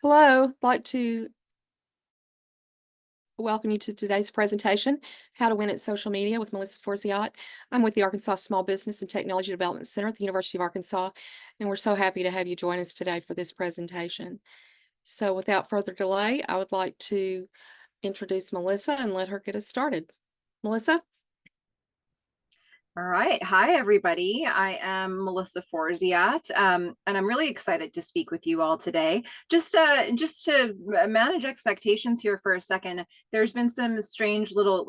Hello, I'd like to welcome you to today's presentation, How to Win at Social Media with Melissa Forziat. I'm with the Arkansas Small Business and Technology Development Center at the University of Arkansas, and we're so happy to have you join us today for this presentation. So without further delay, I would like to introduce Melissa and let her get us started. Melissa? All right. Hi, everybody. I am Melissa Forziat, and I'm really excited to speak with you all today. Just to manage expectations here for a second, there's been some strange little,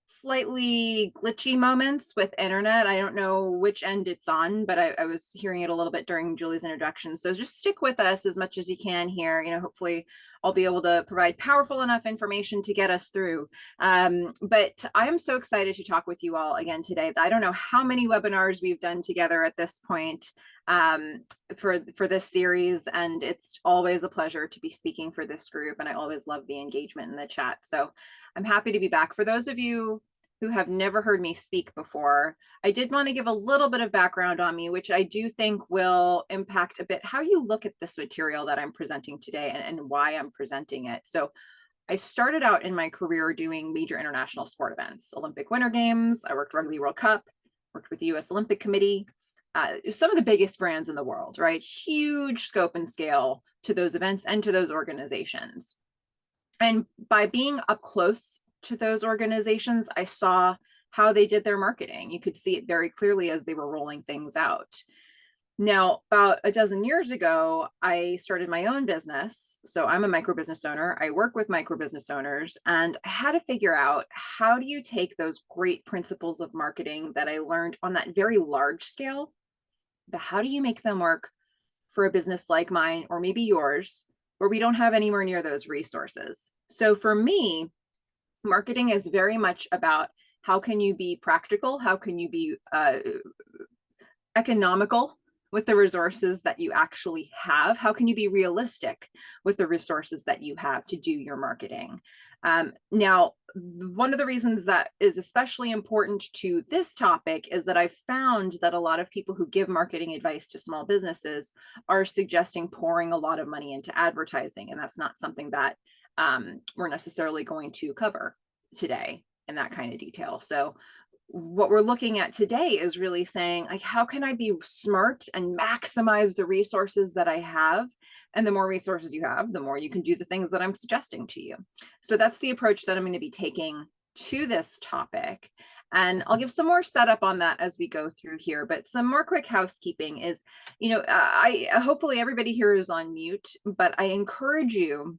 slightly glitchy moments with internet. I don't know which end it's on, but I was hearing it a little bit during Julie's introduction. So just stick with us as much as you can here. Hopefully I'll be able to provide powerful enough information to get us through. But I'm so excited to talk with you all again today. I don't know how many webinars we've done together at this point for this series, and it's always a pleasure to be speaking for this group, and I always love the engagement in the chat. So I'm happy to be back. For those of you who have never heard me speak before, I did want to give a little bit of background on me, which I do think will impact a bit how you look at this material that I'm presenting today and why I'm presenting it. So I started out in my career doing major international sport events, Olympic Winter Games. I worked Rugby World Cup, worked with the US Olympic Committee, some of the biggest brands in the world, right? Huge scope and scale to those events and to those organizations. And by being up close to those organizations, I saw how they did their marketing. You could see it very clearly as they were rolling things out. Now, about a dozen years ago, I started my own business. So I'm a micro business owner. I work with micro business owners, and I had to figure out, how do you take those great principles of marketing that I learned on that very large scale, but how do you make them work for a business like mine, or maybe yours, where we don't have anywhere near those resources? So for me, marketing is very much about, how can you be practical? How can you be economical with the resources that you actually have? How can you be realistic with the resources that you have to do your marketing? Now, one of the reasons that is especially important to this topic is that I've found that a lot of people who give marketing advice to small businesses are suggesting pouring a lot of money into advertising, and that's not something that we're necessarily going to cover today in that kind of detail. So what we're looking at today is really saying, like, how can I be smart and maximize the resources that I have? And the more resources you have, the more you can do the things that I'm suggesting to you. So that's the approach that I'm going to be taking to this topic. And I'll give some more setup on that as we go through here. But some more quick housekeeping is, I hopefully everybody here is on mute, but I encourage you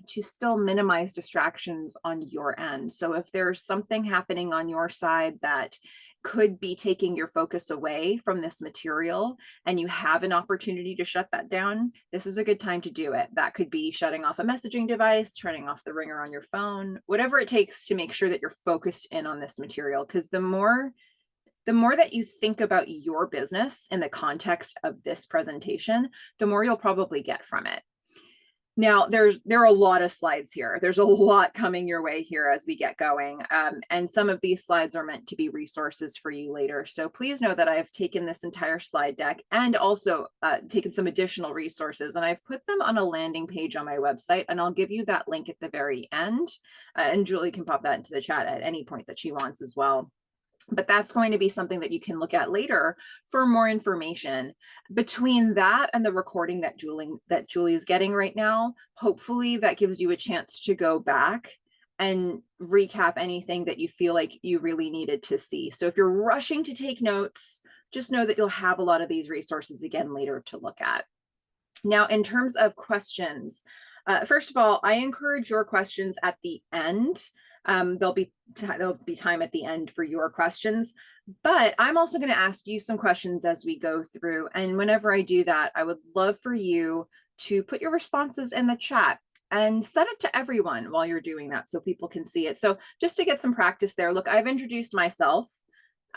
to still minimize distractions on your end. So if there's something happening on your side that could be taking your focus away from this material, and you have an opportunity to shut that down, this is a good time to do it. That could be shutting off a messaging device, turning off the ringer on your phone, whatever it takes to make sure that you're focused in on this material. Because the more that you think about your business in the context of this presentation, the more you'll probably get from it. Now, there are a lot of slides here. There's a lot coming your way here as we get going. And some of these slides are meant to be resources for you later. So please know that I've taken this entire slide deck and also taken some additional resources, and I've put them on a landing page on my website, and I'll give you that link at the very end. And Julie can pop that into the chat at any point that she wants as well. But that's going to be something that you can look at later for more information. Between that and the recording that Julie is getting right now, hopefully that gives you a chance to go back and recap anything that you feel like you really needed to see. So if you're rushing to take notes, just know that you'll have a lot of these resources again later to look at. Now, in terms of questions, first of all, I encourage your questions at the end. There'll be time at the end for your questions, but I'm also going to ask you some questions as we go through. And whenever I do that, I would love for you to put your responses in the chat and set it to everyone while you're doing that so people can see it. So just to get some practice there, look, I've introduced myself,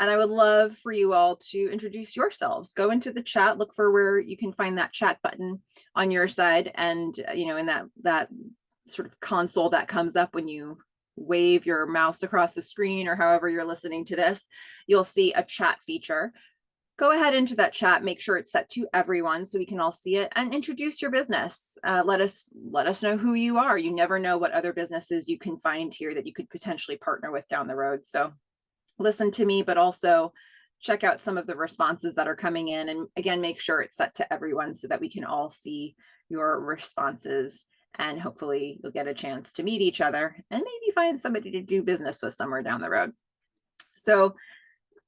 and I would love for you all to introduce yourselves. Go into the chat, look for where you can find that chat button on your side. And, in that sort of console that comes up when you wave your mouse across the screen, or however you're listening to this, you'll see a chat feature. go ahead into that chat, make sure it's set to everyone so we can all see it, and introduce your business. Let us know who you are. You never know what other businesses you can find here that you could potentially partner with down the road. So listen to me, but also check out some of the responses that are coming in. And again, make sure it's set to everyone so that we can all see your responses. And hopefully you'll get a chance to meet each other and maybe find somebody to do business with somewhere down the road. So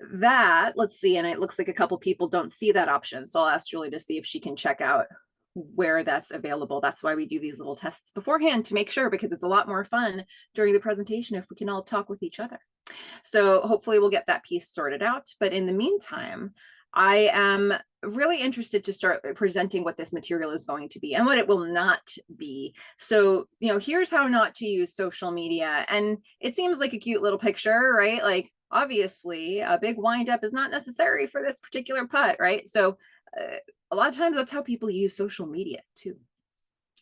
that, let's see, and it looks like a couple people don't see that option. So I'll ask Julie to see if she can check out where that's available. That's why we do these little tests beforehand, to make sure, because it's a lot more fun during the presentation if we can all talk with each other. So hopefully we'll get that piece sorted out. But in the meantime, I am really interested to start presenting what this material is going to be and what it will not be. So, here's how not to use social media. And it seems like a cute little picture, right? Like, obviously, a big wind up is not necessary for this particular putt, right? So a lot of times that's how people use social media too.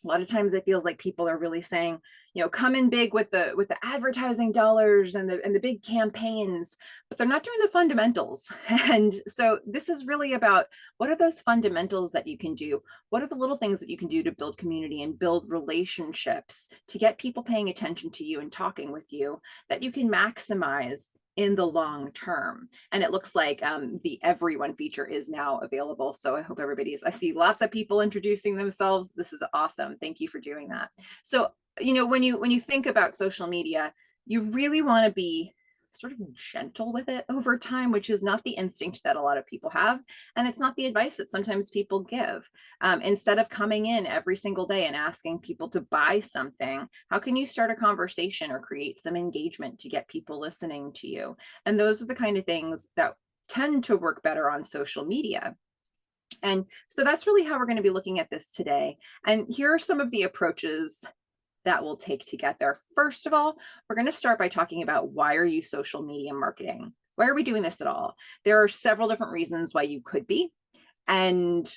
A lot of times it feels like people are really saying, come in big with the advertising dollars and the big campaigns, but they're not doing the fundamentals. And so this is really about, what are those fundamentals that you can do? What are the little things that you can do to build community and build relationships, to get people paying attention to you and talking with you, that you can maximize in the long term? And it looks like the everyone feature is now available. So I hope I see lots of people introducing themselves. This is awesome. Thank you for doing that. So, when you think about social media, you really want to be sort of gentle with it over time, which is not the instinct that a lot of people have. And it's not the advice that sometimes people give. Instead of coming in every single day and asking people to buy something, how can you start a conversation or create some engagement to get people listening to you? And those are the kind of things that tend to work better on social media. And so that's really how we're going to be looking at this today. And here are some of the approaches that we'll take to get there. First of all, we're going to start by talking about, why are you social media marketing? Why are we doing this at all? There are several different reasons why you could be, and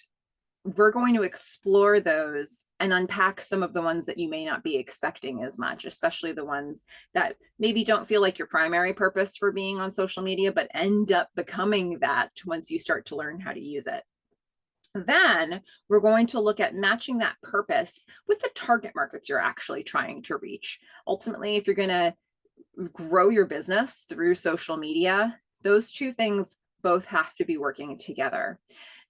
we're going to explore those and unpack some of the ones that you may not be expecting as much, especially the ones that maybe don't feel like your primary purpose for being on social media, but end up becoming that once you start to learn how to use it. Then we're going to look at matching that purpose with the target markets you're actually trying to reach. Ultimately, if you're going to grow your business through social media, those two things both have to be working together.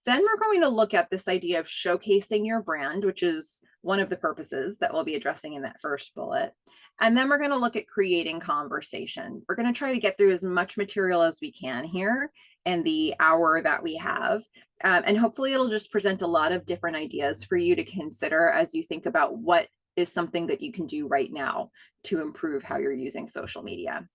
Then we're going to look at this idea of showcasing your brand, which is one of the purposes that we'll be addressing in that first bullet. And then we're going to look at creating conversation. We're going to try to get through as much material as we can here in the hour that we have. And hopefully it'll just present a lot of different ideas for you to consider as you think about what is something that you can do right now to improve how you're using social media.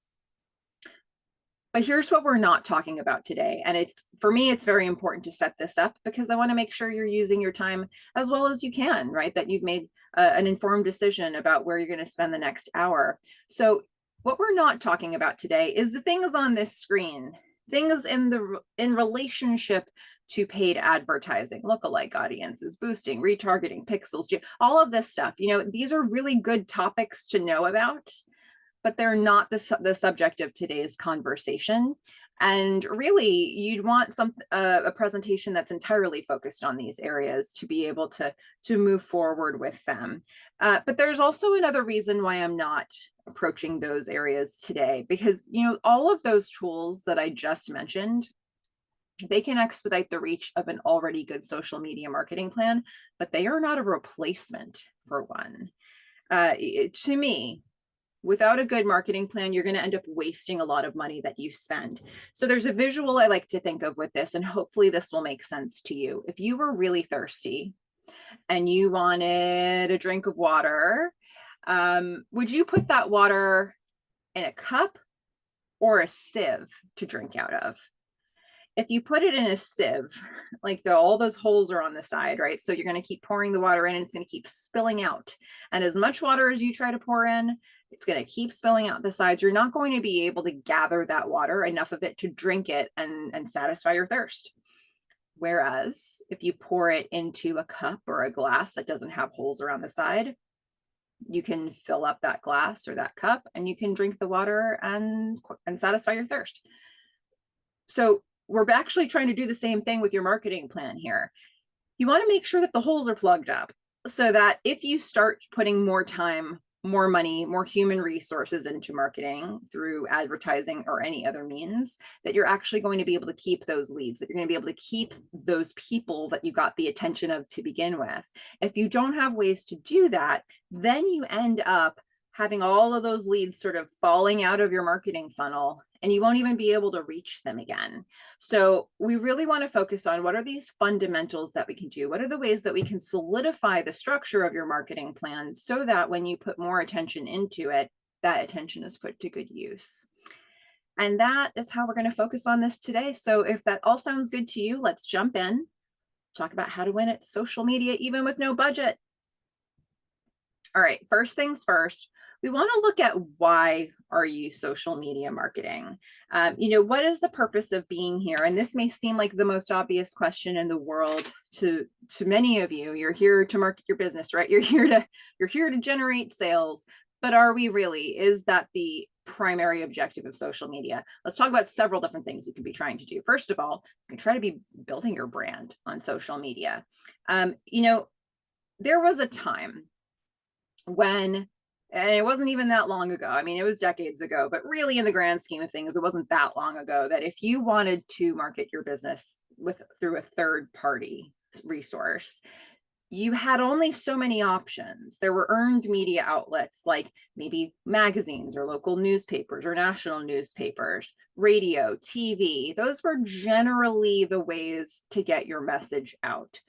But here's what we're not talking about today. And for me, it's very important to set this up, because I want to make sure you're using your time as well as you can, right? That you've made an informed decision about where you're going to spend the next hour. So what we're not talking about today is the things on this screen, things in relationship to paid advertising, lookalike audiences, boosting, retargeting, pixels, all of this stuff. These are really good topics to know about, but they're not the subject of today's conversation. And really, you'd want a presentation that's entirely focused on these areas to be able to move forward with them. But there's also another reason why I'm not approaching those areas today, because all of those tools that I just mentioned, they can expedite the reach of an already good social media marketing plan, but they are not a replacement for one. To me, without a good marketing plan, you're going to end up wasting a lot of money that you spend. So there's a visual I like to think of with this, and hopefully this will make sense to you. If you were really thirsty and you wanted a drink of water, would you put that water in a cup or a sieve to drink out of? If you put it in a sieve, like all those holes are on the side, right? So you're going to keep pouring the water in and it's going to keep spilling out. And as much water as you try to pour in, it's going to keep spilling out the sides. You're not going to be able to gather that water, enough of it to drink it and satisfy your thirst. Whereas if you pour it into a cup or a glass that doesn't have holes around the side, you can fill up that glass or that cup and you can drink the water and satisfy your thirst. So we're actually trying to do the same thing with your marketing plan here. You want to make sure that the holes are plugged up so that if you start putting more time, more money, more human resources into marketing through advertising or any other means, that you're actually going to be able to keep those leads, that you're going to be able to keep those people that you got the attention of to begin with. If you don't have ways to do that, then you end up having all of those leads sort of falling out of your marketing funnel, and you won't even be able to reach them again. So we really want to focus on what are these fundamentals that we can do? What are the ways that we can solidify the structure of your marketing plan so that when you put more attention into it, that attention is put to good use. And that is how we're going to focus on this today. So if that all sounds good to you, let's jump in, talk about how to win at social media, even with no budget. All right, first things first, we want to look at why are you social media marketing? What is the purpose of being here? And this may seem like the most obvious question in the world to many of you. You're here to market your business, right? You're here to generate sales. But are we really? Is that the primary objective of social media? Let's talk about several different things you can be trying to do. First of all, you can try to be building your brand on social media. There was a time when, and it wasn't even that long ago. I mean, it was decades ago, but really in the grand scheme of things, it wasn't that long ago that if you wanted to market your business through a third party resource, you had only so many options. There were earned media outlets like maybe magazines or local newspapers or national newspapers, radio, TV. Those were generally the ways to get your message out.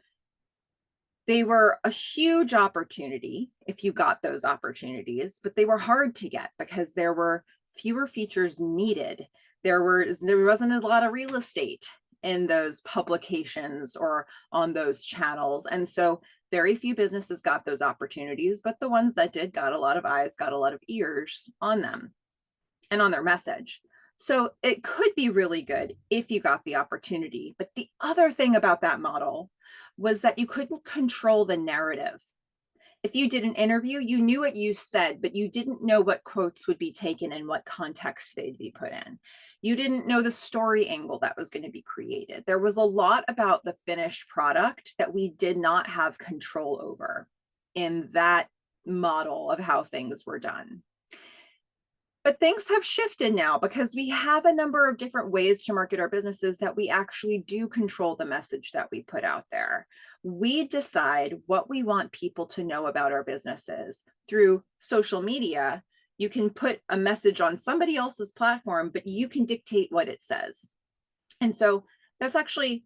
They were a huge opportunity if you got those opportunities, but they were hard to get because there were fewer features needed. There wasn't a lot of real estate in those publications or on those channels. And so very few businesses got those opportunities, but the ones that did got a lot of eyes, got a lot of ears on them and on their message. So it could be really good if you got the opportunity. But the other thing about that model was that you couldn't control the narrative. If you did an interview, you knew what you said, but you didn't know what quotes would be taken and what context they'd be put in. You didn't know the story angle that was going to be created. There was a lot about the finished product that we did not have control over in that model of how things were done. But things have shifted now because we have a number of different ways to market our businesses that we actually do control the message that we put out there. We decide what we want people to know about our businesses. Through social media, you can put a message on somebody else's platform, but you can dictate what it says. And so that's actually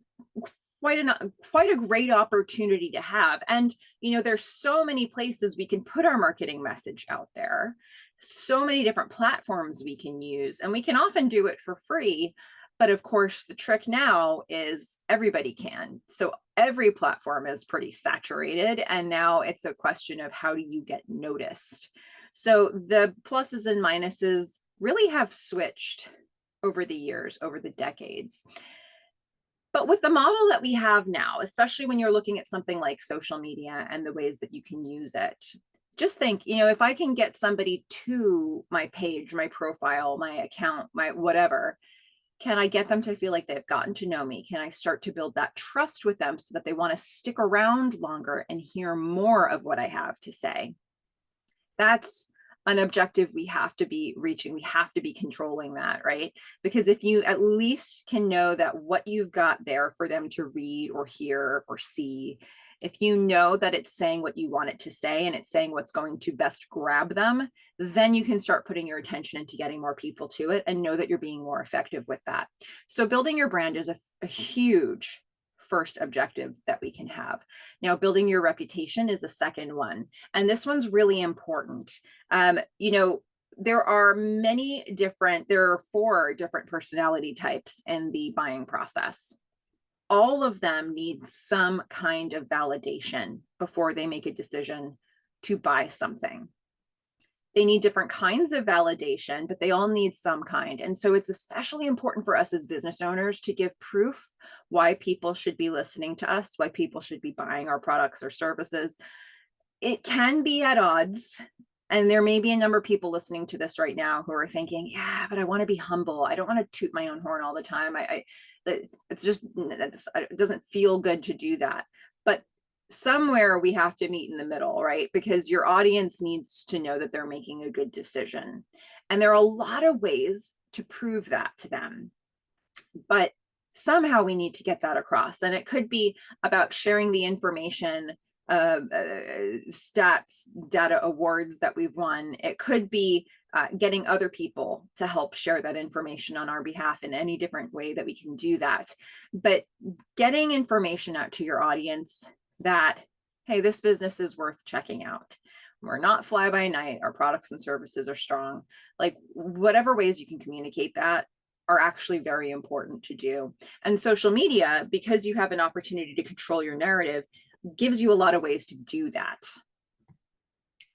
quite a great opportunity to have. And there's so many places we can put our marketing message out there, so many different platforms we can use, and we can often do it for free. But of course, the trick now is everybody can. So every platform is pretty saturated, and now it's a question of how do you get noticed. So the pluses and minuses really have switched over the years, over the decades. But with the model that we have now, especially when you're looking at something like social media and the ways that you can use it, just think, if I can get somebody to my page, my profile, my account, my whatever, can I get them to feel like they've gotten to know me? Can I start to build that trust with them so that they want to stick around longer and hear more of what I have to say? That's an objective we have to be reaching. We have to be controlling that, right? Because if you at least can know that what you've got there for them to read or hear or see, if you know that it's saying what you want it to say and it's saying what's going to best grab them, then you can start putting your attention into getting more people to it and know that you're being more effective with that. So building your brand is a huge first objective that we can have. Now, building your reputation is a second one. And this one's really important. There are there are 4 different personality types in the buying process. All of them need some kind of validation before they make a decision to buy something. They need different kinds of validation, but they all need some kind. And so it's especially important for us as business owners to give proof why people should be listening to us, why people should be buying our products or services. It can be at odds And there may be a number of people listening to this right now who are thinking, yeah, but I want to be humble. I don't want to toot my own horn all the time. It's just, it doesn't feel good to do that. But somewhere we have to meet in the middle, right? Because your audience needs to know that they're making a good decision. And there are a lot of ways to prove that to them. But somehow we need to get that across. And it could be about sharing the information, stats, data awards that we've won. It could be getting other people to help share that information on our behalf in any different way that we can do that. But getting information out to your audience that, hey, this business is worth checking out. We're not fly by night. Our products and services are strong. Like whatever ways you can communicate that are actually very important to do. And social media, because you have an opportunity to control your narrative, gives you a lot of ways to do that.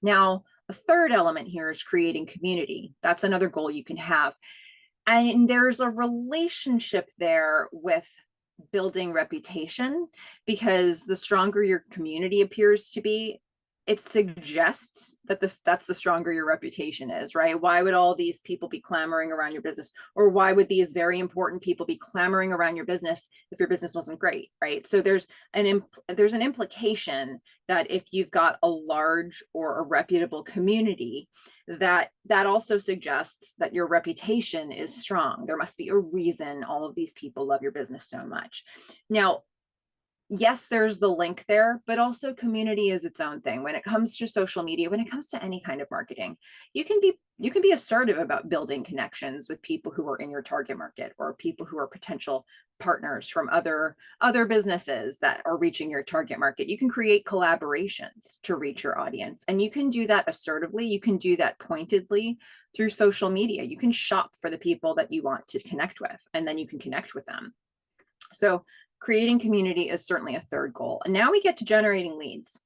Now, a third element here is creating community. That's another goal you can have. And there's a relationship there with building reputation, because the stronger your community appears to be, it suggests that that's the stronger your reputation is, right? Why would all these people be clamoring around your business? Or why would these very important people be clamoring around your business if your business wasn't great, right? So there's an implication that if you've got a large or a reputable community, that also suggests that your reputation is strong. There must be a reason all of these people love your business so much. Now, yes, there's the link there, but also community is its own thing. When it comes to social media, when it comes to any kind of marketing, you can be assertive about building connections with people who are in your target market, or people who are potential partners from other businesses that are reaching your target market. You can create collaborations to reach your audience, and you can do that assertively. You can do that pointedly through social media. You can shop for the people that you want to connect with, and then you can connect with them. So creating community is certainly a third goal. And now we get to generating leads.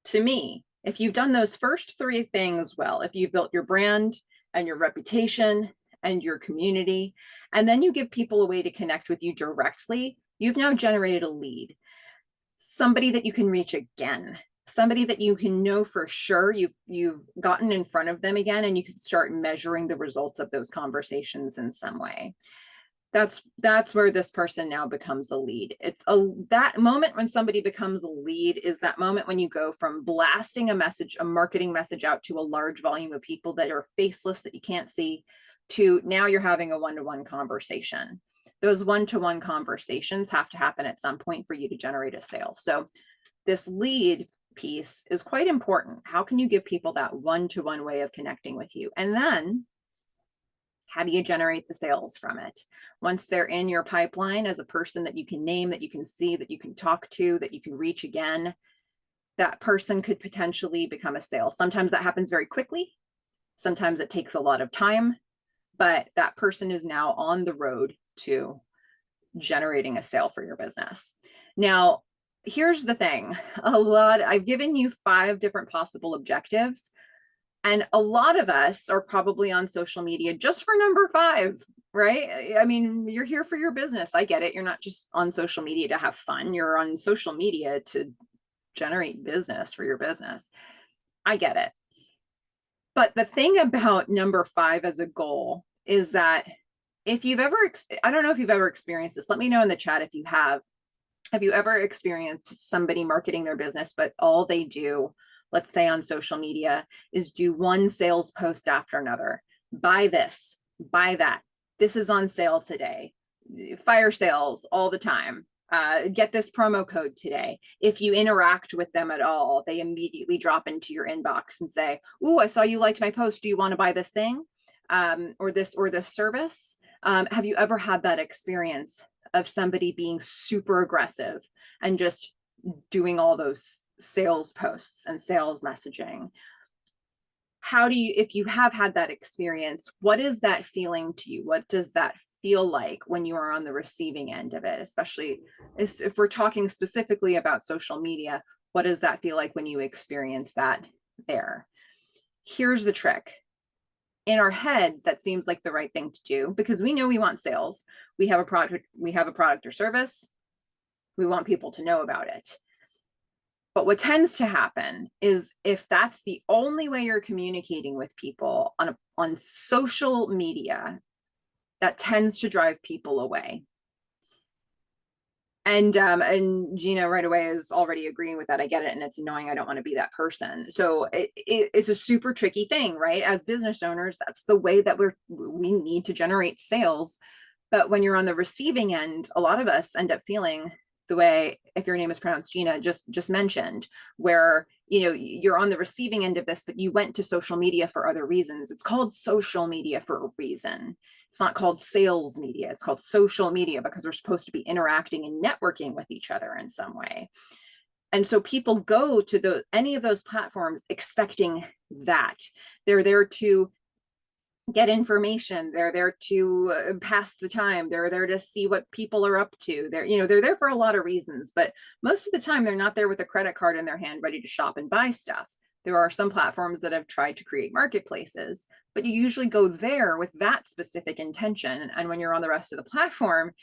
To me, if you've done those first three things well, if you've built your brand and your reputation and your community, and then you give people a way to connect with you directly, you've now generated a lead. Somebody that you can reach again, somebody that you can know for sure you've gotten in front of them again, and you can start measuring the results of those conversations in some way. That's where this person now becomes a lead. That moment when somebody becomes a lead is that moment when you go from blasting a marketing message out to a large volume of people that are faceless, that you can't see, to now you're having a one-to-one conversation. Those one-to-one conversations have to happen at some point for you to generate a sale. So this lead piece is quite important. How can you give people that one-to-one way of connecting with you? And then how do you generate the sales from it? Once they're in your pipeline as a person that you can name, that you can see, that you can talk to, that you can reach again, that person could potentially become a sale. Sometimes that happens very quickly. Sometimes it takes a lot of time, but that person is now on the road to generating a sale for your business. Now, here's the thing. I've given you 5 different possible objectives. And a lot of us are probably on social media just for number 5, right? I mean, you're here for your business. I get it. You're not just on social media to have fun. You're on social media to generate business for your business. I get it. But the thing about number 5 as a goal is that if you've ever, I don't know if you've ever experienced this. Let me know in the chat if you have. Have you ever experienced somebody marketing their business, but all they do, let's say on social media, is do one sales post after another? Buy this, buy that. This is on sale today. Fire sales all the time. Get this promo code today. If you interact with them at all, they immediately drop into your inbox and say, "Ooh, I saw you liked my post. Do you want to buy this thing? Or this service?" Have you ever had that experience of somebody being super aggressive and just doing all those sales posts and sales messaging? How do you, if you have had that experience, what is that feeling to you? What does that feel like when you are on the receiving end of it? Especially if we're talking specifically about social media, what does that feel like when you experience that there? Here's the trick. In our heads, that seems like the right thing to do because we know we want sales. We have a product or service. We want people to know about it. But what tends to happen is if that's the only way you're communicating with people on social media, that tends to drive people away. And Gina right away is already agreeing with that. I get it, and it's annoying. I don't want to be that person. So it's a super tricky thing, right? As business owners, that's the way that we need to generate sales. But when you're on the receiving end, a lot of us end up feeling the way, if your name is pronounced Gina, just mentioned, where you're on the receiving end of this, but you went to social media for other reasons. It's called social media for a reason. It's not called sales media. It's called social media because we're supposed to be interacting and networking with each other in some way. And so people go to any of those platforms expecting that. They're there to get information. They're there to pass the time. They're there to see what people are up to. They're there for a lot of reasons, but most of the time they're not there with a credit card in their hand ready to shop and buy stuff. There are some platforms that have tried to create marketplaces, but you usually go there with that specific intention. And when you're on the rest of the platform,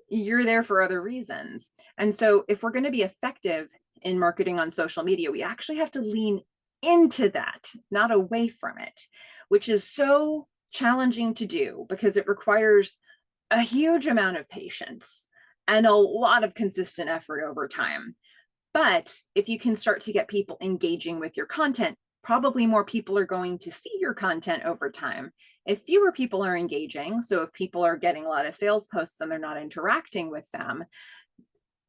you're there for other reasons. And so if we're going to be effective in marketing on social media, we actually have to lean into that, not away from it, which is so challenging to do because it requires a huge amount of patience and a lot of consistent effort over time. But if you can start to get people engaging with your content, probably more people are going to see your content over time. If fewer people are engaging, so if people are getting a lot of sales posts and they're not interacting with them,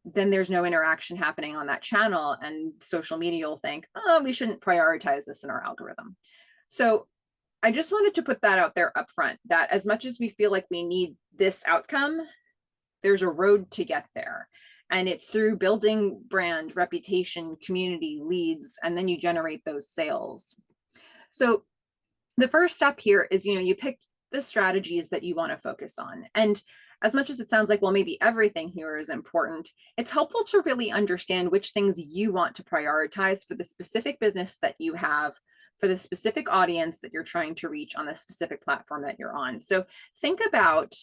then there's no interaction happening on that channel, and social media will think, oh, we shouldn't prioritize this in our algorithm. So I just wanted to put that out there up front, that as much as we feel like we need this outcome, there's a road to get there. And it's through building brand, reputation, community, leads, and then you generate those sales. So the first step here is, you pick the strategies that you want to focus on. And as much as it sounds like, well, maybe everything here is important, it's helpful to really understand which things you want to prioritize for the specific business that you have, for the specific audience that you're trying to reach on the specific platform that you're on. So think about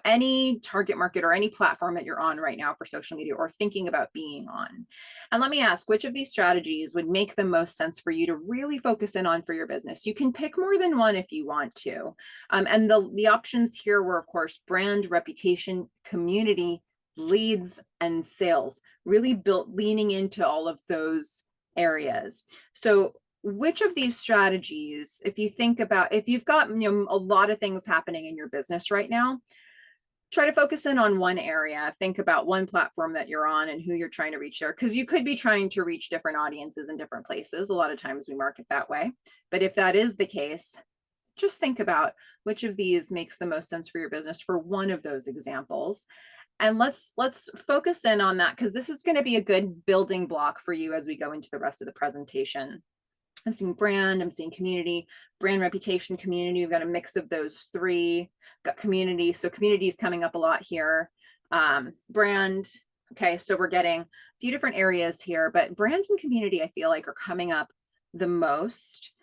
any target market or any platform that you're on right now for social media or thinking about being on. And let me ask, which of these strategies would make the most sense for you to really focus in on for your business? You can pick more than one if you want to. And the options here were, of course, brand, reputation, community, leads, and sales, really leaning into all of those areas. So which of these strategies, if you've got a lot of things happening in your business right now, try to focus in on one area. Think about one platform that you're on and who you're trying to reach there, because you could be trying to reach different audiences in different places. A lot of times we market that way, but if that is the case, just think about which of these makes the most sense for your business for one of those examples. And let's focus in on that, because this is going to be a good building block for you as we go into the rest of the presentation. I'm seeing brand, I'm seeing community, brand, reputation, community. We've got a mix of those three. Got community, so community is coming up a lot here. Brand, okay, so we're getting a few different areas here, but brand and community I feel like are coming up the most.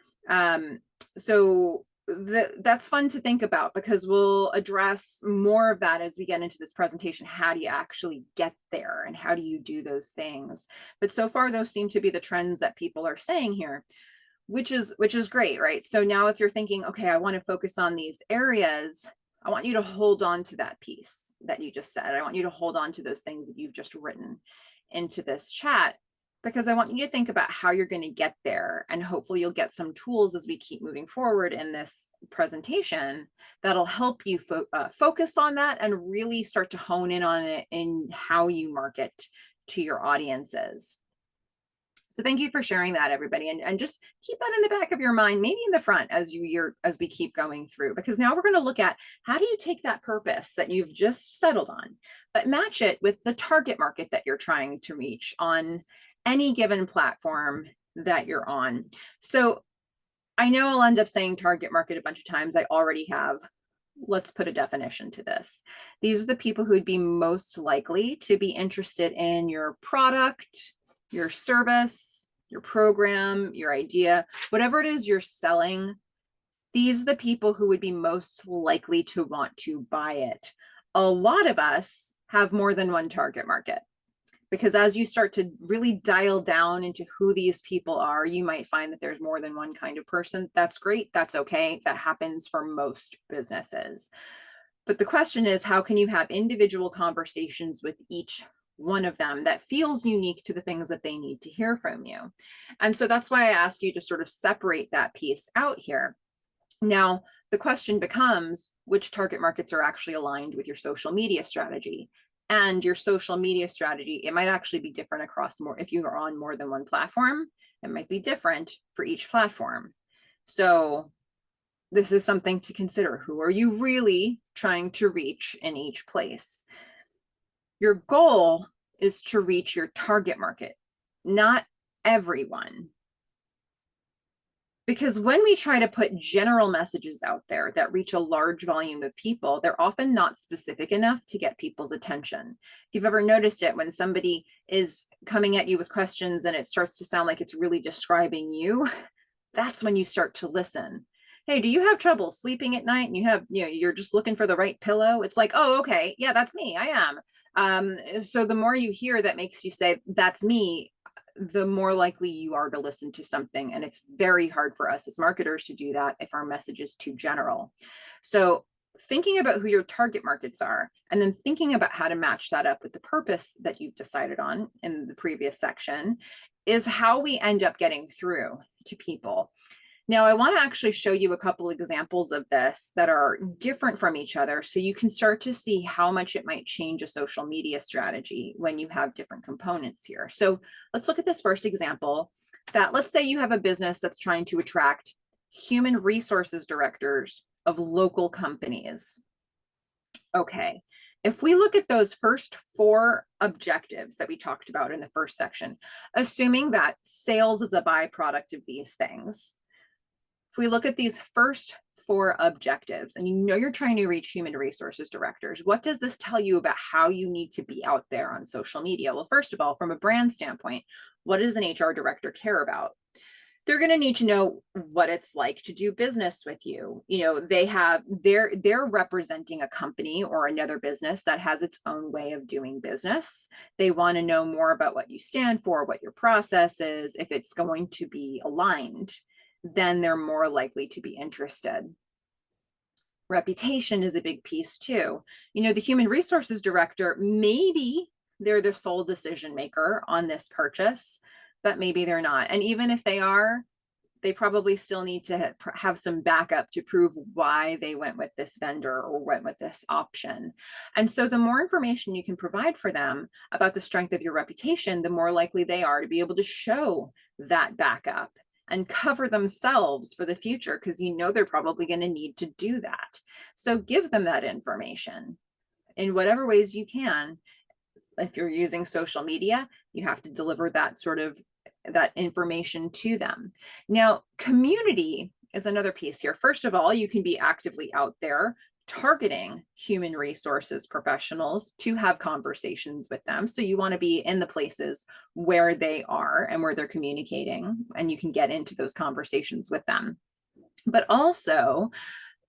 So that's fun to think about, because we'll address more of that as we get into this presentation. How do you actually get there, and how do you do those things? But so far, those seem to be the trends that people are saying here, which is great, right? So now if you're thinking, okay, I want to focus on these areas, I want you to hold on to that piece that you just said. I want you to hold on to those things that you've just written into this chat, because I want you to think about how you're going to get there. And hopefully you'll get some tools as we keep moving forward in this presentation that'll help you focus on that and really start to hone in on it in how you market to your audiences. So thank you for sharing that, everybody. And just keep that in the back of your mind, maybe in the front as we keep going through, because now we're going to look at how do you take that purpose that you've just settled on, but match it with the target market that you're trying to reach on any given platform that you're on. So I know I'll end up saying target market a bunch of times. I already have. Let's put a definition to this. These are the people who'd be most likely to be interested in your product, your service, your program, your idea, whatever it is you're selling. These are the people who would be most likely to want to buy it. A lot of us have more than one target market. Because as you start to really dial down into who these people are, you might find that there's more than one kind of person. That's great. That's okay. That happens for most businesses. But the question is, how can you have individual conversations with each one of them that feels unique to the things that they need to hear from you? And so that's why I ask you to sort of separate that piece out here. Now, the question becomes, which target markets are actually aligned with your social media strategy? And your social media strategy, it might actually be different across more. If you are on more than one platform, it might be different for each platform. So this is something to consider. Who are you really trying to reach in each place? Your goal is to reach your target market, not everyone. Because when we try to put general messages out there that reach a large volume of people, they're often not specific enough to get people's attention. If you've ever noticed it, when somebody is coming at you with questions and it starts to sound like it's really describing you, that's when you start to listen. Hey, do you have trouble sleeping at night and you're just looking for the right pillow? It's like, oh, okay, yeah, that's me. I am. So the more you hear that makes you say, that's me, the more likely you are to listen to something. And it's very hard for us as marketers to do that if our message is too general. So thinking about who your target markets are, and then thinking about how to match that up with the purpose that you've decided on in the previous section, is how we end up getting through to people. Now, I want to actually show you a couple examples of this that are different from each other so you can start to see how much it might change a social media strategy when you have different components here. So let's look at this first example. That let's say you have a business that's trying to attract human resources directors of local companies. Okay, if we look at those first 4 objectives that we talked about in the first section, assuming that sales is a byproduct of these things, if we look at these first 4 objectives, and you know you're trying to reach human resources directors, what does this tell you about how you need to be out there on social media? Well, first of all, from a brand standpoint, what does an HR director care about? They're going to need to know what it's like to do business with you. You know, they're representing a company or another business that has its own way of doing business. They want to know more about what you stand for, what your process is. If it's going to be aligned, then they're more likely to be interested. Reputation is a big piece too. You know, the human resources director, maybe they're the sole decision maker on this purchase, but maybe they're not. And even if they are, they probably still need to have some backup to prove why they went with this vendor or went with this option. And so the more information you can provide for them about the strength of your reputation, the more likely they are to be able to show that backup and cover themselves for the future, because you know they're probably going to need to do that. So give them that information in whatever ways you can. If you're using social media, you have to deliver that sort of that information to them. Now, community is another piece here. First of all, you can be actively out there targeting human resources professionals to have conversations with them. So you want to be in the places where they are and where they're communicating, and you can get into those conversations with them. But also,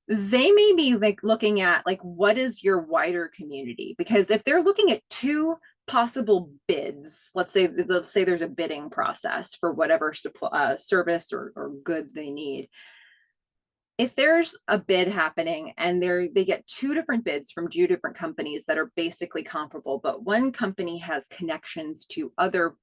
they may be like looking at like, what is your wider community? Because if they're looking at 2 possible bids, let's say there's a bidding process for whatever service or good they need. If there's a bid happening and they get 2 different bids from 2 different companies that are basically comparable, but one company has connections to other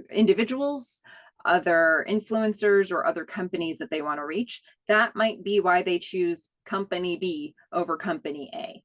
individuals, other influencers, or other companies that they want to reach, that might be why they choose company B over company A,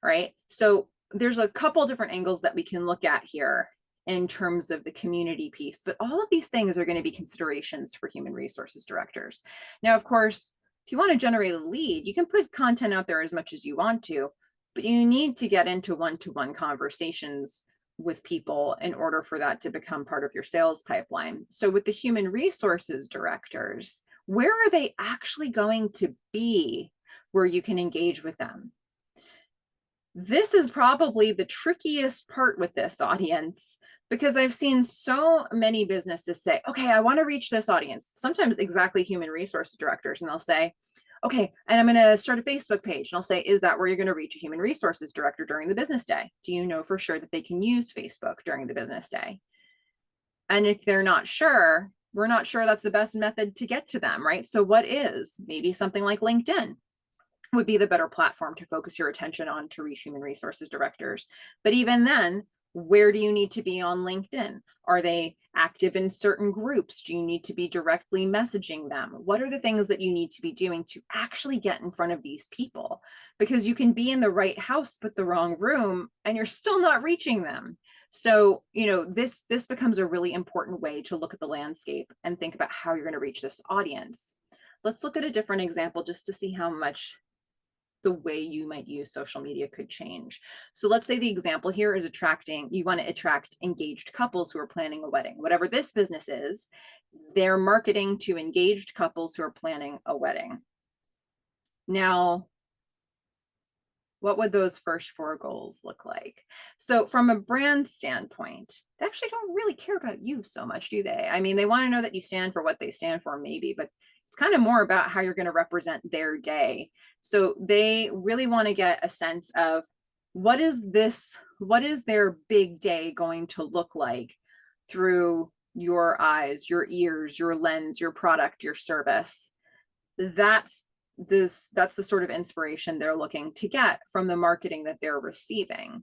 right? So there's a couple different angles that we can look at here in terms of the community piece, but all of these things are going to be considerations for human resources directors. Now, of course, if you want to generate a lead, you can put content out there as much as you want to, but you need to get into one-to-one conversations with people in order for that to become part of your sales pipeline. So with the human resources directors, where are they actually going to be where you can engage with them? This is probably the trickiest part with this audience, because I've seen so many businesses say, okay, I want to reach this audience, sometimes exactly human resource directors, and they'll say, Okay, and I'm going to start a Facebook page, and I'll say, is that where you're going to reach a human resources director during the business day? Do you know for sure that they can use Facebook during the business day? And if they're not sure, we're not sure that's the best method to get to them, right? So what is? Maybe something like LinkedIn would be the better platform to focus your attention on to reach human resources directors. But even then, where do you need to be on LinkedIn? Are they active in certain groups? Do you need to be directly messaging them? What are the things that you need to be doing to actually get in front of these people? Because you can be in the right house but the wrong room, and you're still not reaching them. So, this becomes a really important way to look at the landscape and think about how you're going to reach this audience. Let's look at a different example just to see how much the way you might use social media could change. So let's say the example here is you want to attract engaged couples who are planning a wedding. Whatever this business is, they're marketing to engaged couples who are planning a wedding. Now, what would those first four goals look like? So from a brand standpoint, they actually don't really care about you so much, do they? I mean, they want to know that you stand for what they stand for, maybe, but it's kind of more about how you're going to represent their day. So they really want to get a sense of what is their big day going to look like through your eyes, your ears, your lens, your product, your service. That's that's the sort of inspiration they're looking to get from the marketing that they're receiving.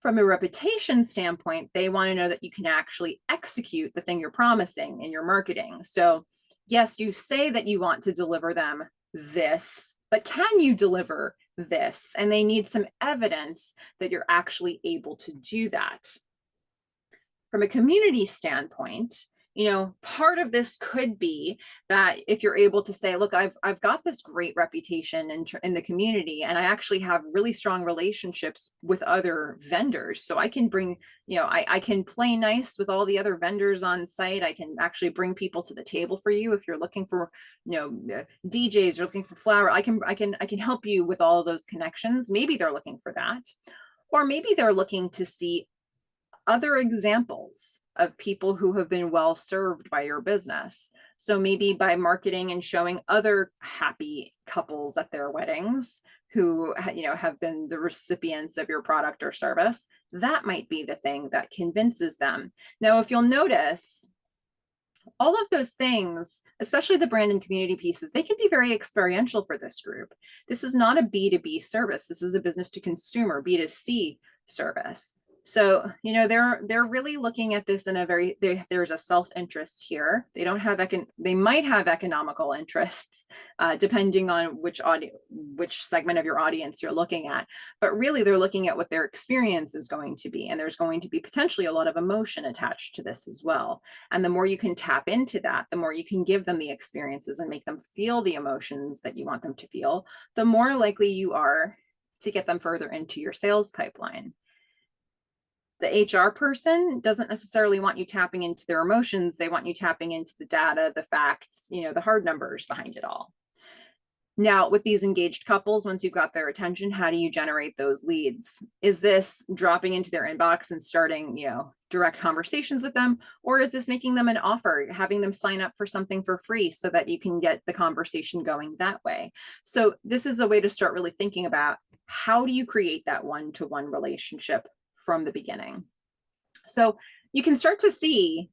From a reputation standpoint, they want to know that you can actually execute the thing you're promising in your marketing. So yes, you say that you want to deliver them this, but can you deliver this? And they need some evidence that you're actually able to do that. From a community standpoint, part of this could be that if you're able to say, look, I've got this great reputation in the community, and I actually have really strong relationships with other vendors. So I can bring, I can play nice with all the other vendors on site. I can actually bring people to the table for you. If you're looking for, DJs, you're looking for flower, I can help you with all of those connections. Maybe they're looking for that. Or maybe they're looking to see other examples of people who have been well served by your business. So maybe by marketing and showing other happy couples at their weddings who have been the recipients of your product or service, that might be the thing that convinces them. Now, if you'll notice, all of those things, especially the brand and community pieces, they can be very experiential for this group. This is not a B2B service. This is a business to consumer, B2C service. So, they're really looking at this in there's a self-interest here. They might have economical interests, depending on which segment of your audience you're looking at. But really, they're looking at what their experience is going to be. And there's going to be potentially a lot of emotion attached to this as well. And the more you can tap into that, the more you can give them the experiences and make them feel the emotions that you want them to feel, the more likely you are to get them further into your sales pipeline. The HR person doesn't necessarily want you tapping into their emotions. They want you tapping into the data, the facts, the hard numbers behind it all. Now, with these engaged couples, once you've got their attention, how do you generate those leads? Is this dropping into their inbox and starting, direct conversations with them? Or is this making them an offer, having them sign up for something for free so that you can get the conversation going that way? So this is a way to start really thinking about, how do you create that one-to-one relationship from the beginning? So you can start to see,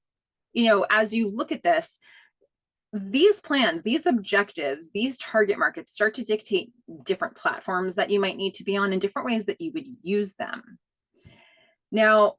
as you look at this, these plans, these objectives, these target markets start to dictate different platforms that you might need to be on and different ways that you would use them. Now,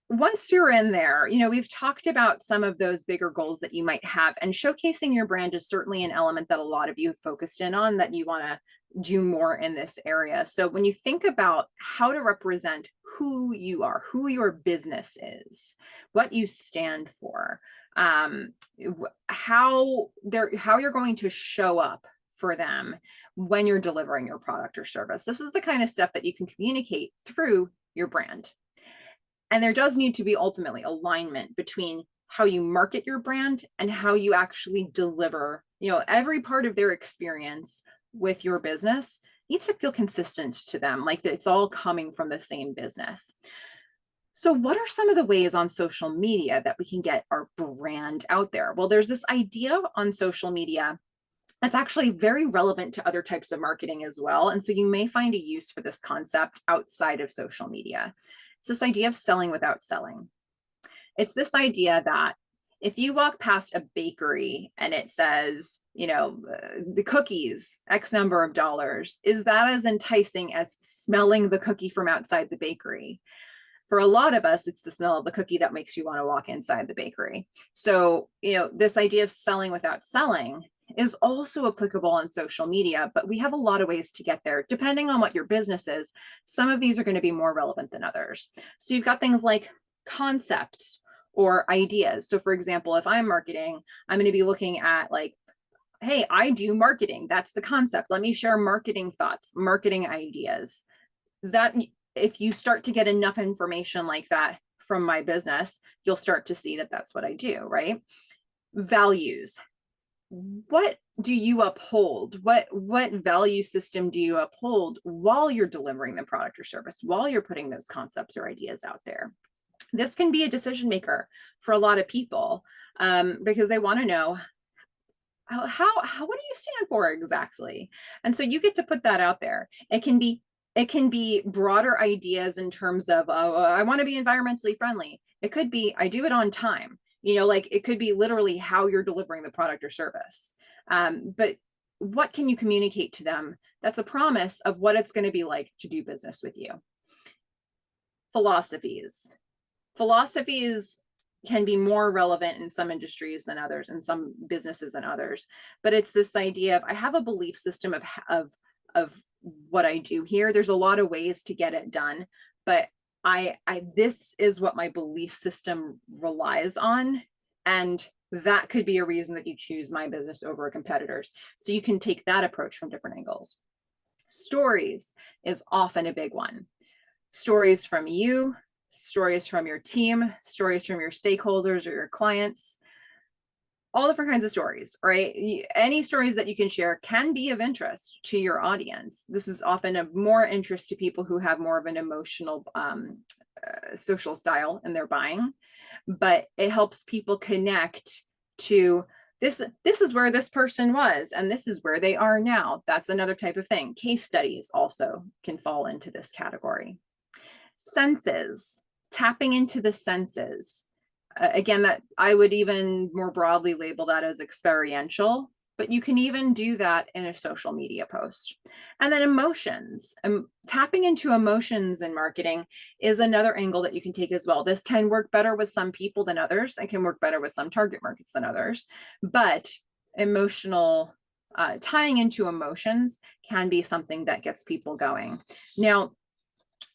once you're in there, we've talked about some of those bigger goals that you might have, and showcasing your brand is certainly an element that a lot of you have focused in on, that you want to do more in this area. So when you think about how to represent who you are, who your business is, what you stand for, how you're going to show up for them when you're delivering your product or service. This is the kind of stuff that you can communicate through your brand. And there does need to be ultimately alignment between how you market your brand and how you actually deliver, every part of their experience with your business needs to feel consistent to them, like it's all coming from the same business. So what are some of the ways on social media that we can get our brand out there? Well, there's this idea on social media That's actually very relevant to other types of marketing as well. And so you may find a use for this concept outside of social media. It's this idea of selling without selling. It's this idea that if you walk past a bakery and it says, the cookies, X number of dollars, is that as enticing as smelling the cookie from outside the bakery? For a lot of us, it's the smell of the cookie that makes you want to walk inside the bakery. So, this idea of selling without selling is also applicable on social media, but we have a lot of ways to get there. Depending on what your business is, some of these are going to be more relevant than others. So you've got things like concepts or ideas. So for example, if I'm marketing, I'm going to be looking at like, hey, I do marketing. That's the concept. Let me share marketing thoughts, marketing ideas. That if you start to get enough information like that from my business, you'll start to see that that's what I do, right? Values. What do you uphold? What value system do you uphold while you're delivering the product or service, while you're putting those concepts or ideas out there? This can be a decision maker for a lot of people, because they want to know how what do you stand for exactly? And so you get to put that out there. It can be broader ideas in terms of, I want to be environmentally friendly. It could be, I do it on time. Like it could be literally how you're delivering the product or service. But what can you communicate to them? That's a promise of what it's going to be like to do business with you. Philosophies. Philosophies can be more relevant in some industries than others, in some businesses than others. But it's this idea of, I have a belief system of what I do here. There's a lot of ways to get it done, but I this is what my belief system relies on, and that could be a reason that you choose my business over a competitor's. So you can take that approach from different angles. Stories is often a big one. Stories from you, stories from your team, stories from your stakeholders or your clients, all different kinds of stories, right? Any stories that you can share can be of interest to your audience. This is often of more interest to people who have more of an emotional social style in their buying, but it helps people connect to this is where this person was and this is where they are now. That's another type of thing. Case studies also can fall into this category. Senses, tapping into the senses. Again, that I would even more broadly label that as experiential, but you can even do that in a social media post. And then emotions, tapping into emotions in marketing is another angle that you can take as well. This can work better with some people than others and can work better with some target markets than others, but emotional tying into emotions can be something that gets people going. Now,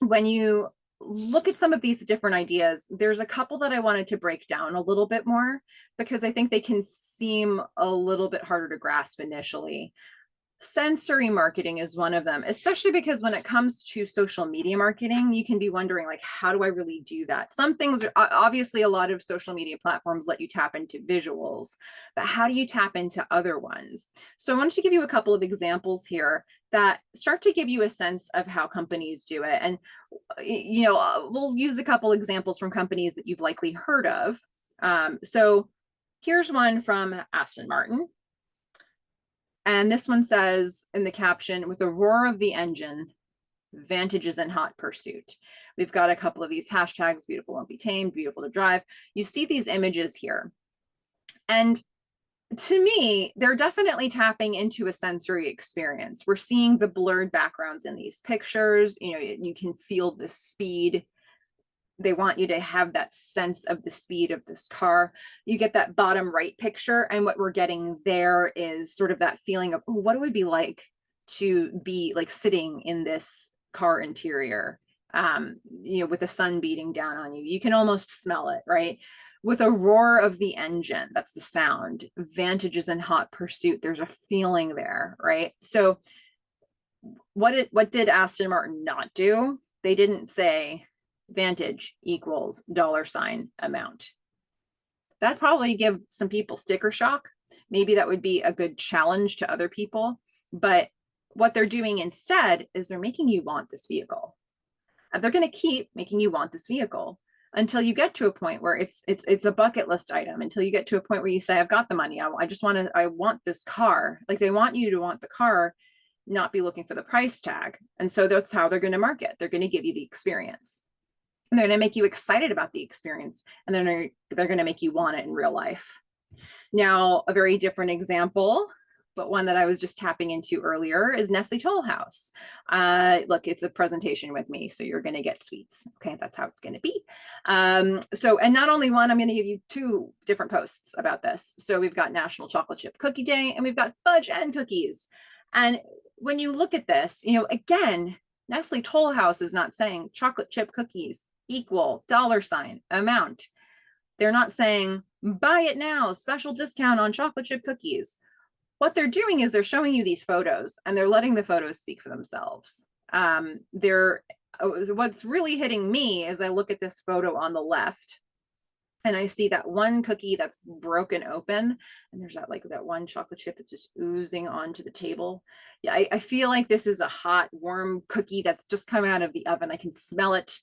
when you look at some of these different ideas, there's a couple that I wanted to break down a little bit more because I think they can seem a little bit harder to grasp initially. Sensory marketing is one of them, especially because when it comes to social media marketing, you can be wondering, like, how do I really do that? Some things are obviously, a lot of social media platforms let you tap into visuals, but how do you tap into other ones? So I wanted to give you a couple of examples here that start to give you a sense of how companies do it. And, we'll use a couple examples from companies that you've likely heard of. So here's one from Aston Martin. And this one says in the caption, with a roar of the engine, Vantage is in hot pursuit. We've got a couple of these hashtags, beautiful won't be tamed, beautiful to drive. You see these images here. And to me, they're definitely tapping into a sensory experience. We're seeing the blurred backgrounds in these pictures. You can feel the speed. They want you to have that sense of the speed of this car. You get that bottom right picture, and what we're getting there is sort of that feeling of, oh, what it would be like to be like sitting in this car interior, with the sun beating down on you. You can almost smell it, right? With a roar of the engine, that's the sound. Vantage is in hot pursuit. There's a feeling there, right? So what did Aston Martin not do? They didn't say Vantage equals $ amount. That probably give some people sticker shock. Maybe that would be a good challenge to other people. But what they're doing instead is they're making you want this vehicle. And they're going to keep making you want this vehicle. until you get to a point where it's a bucket list item, until you get to a point where you say, I've got the money. I just want to, I want this car. Like they want you to want the car, not be looking for the price tag. And so that's how they're going to market. They're going to give you the experience. And they're going to make you excited about the experience. And then they're going to make you want it in real life. Now, a very different example, but one that I was just tapping into earlier, is Nestle Toll House. Look, it's a presentation with me, so you're going to get sweets. Okay, that's how it's going to be. And not only one, I'm going to give you two different posts about this. So we've got National Chocolate Chip Cookie Day, and we've got fudge and cookies. And when you look at this, again, Nestle Toll House is not saying chocolate chip cookies equal $ amount. They're not saying buy it now, special discount on chocolate chip cookies. What they're doing is they're showing you these photos and they're letting the photos speak for themselves. What's really hitting me is I look at this photo on the left and I see that one cookie that's broken open, and there's that one chocolate chip that's just oozing onto the table. Yeah, I feel like this is a hot, warm cookie that's just come out of the oven. I can smell it.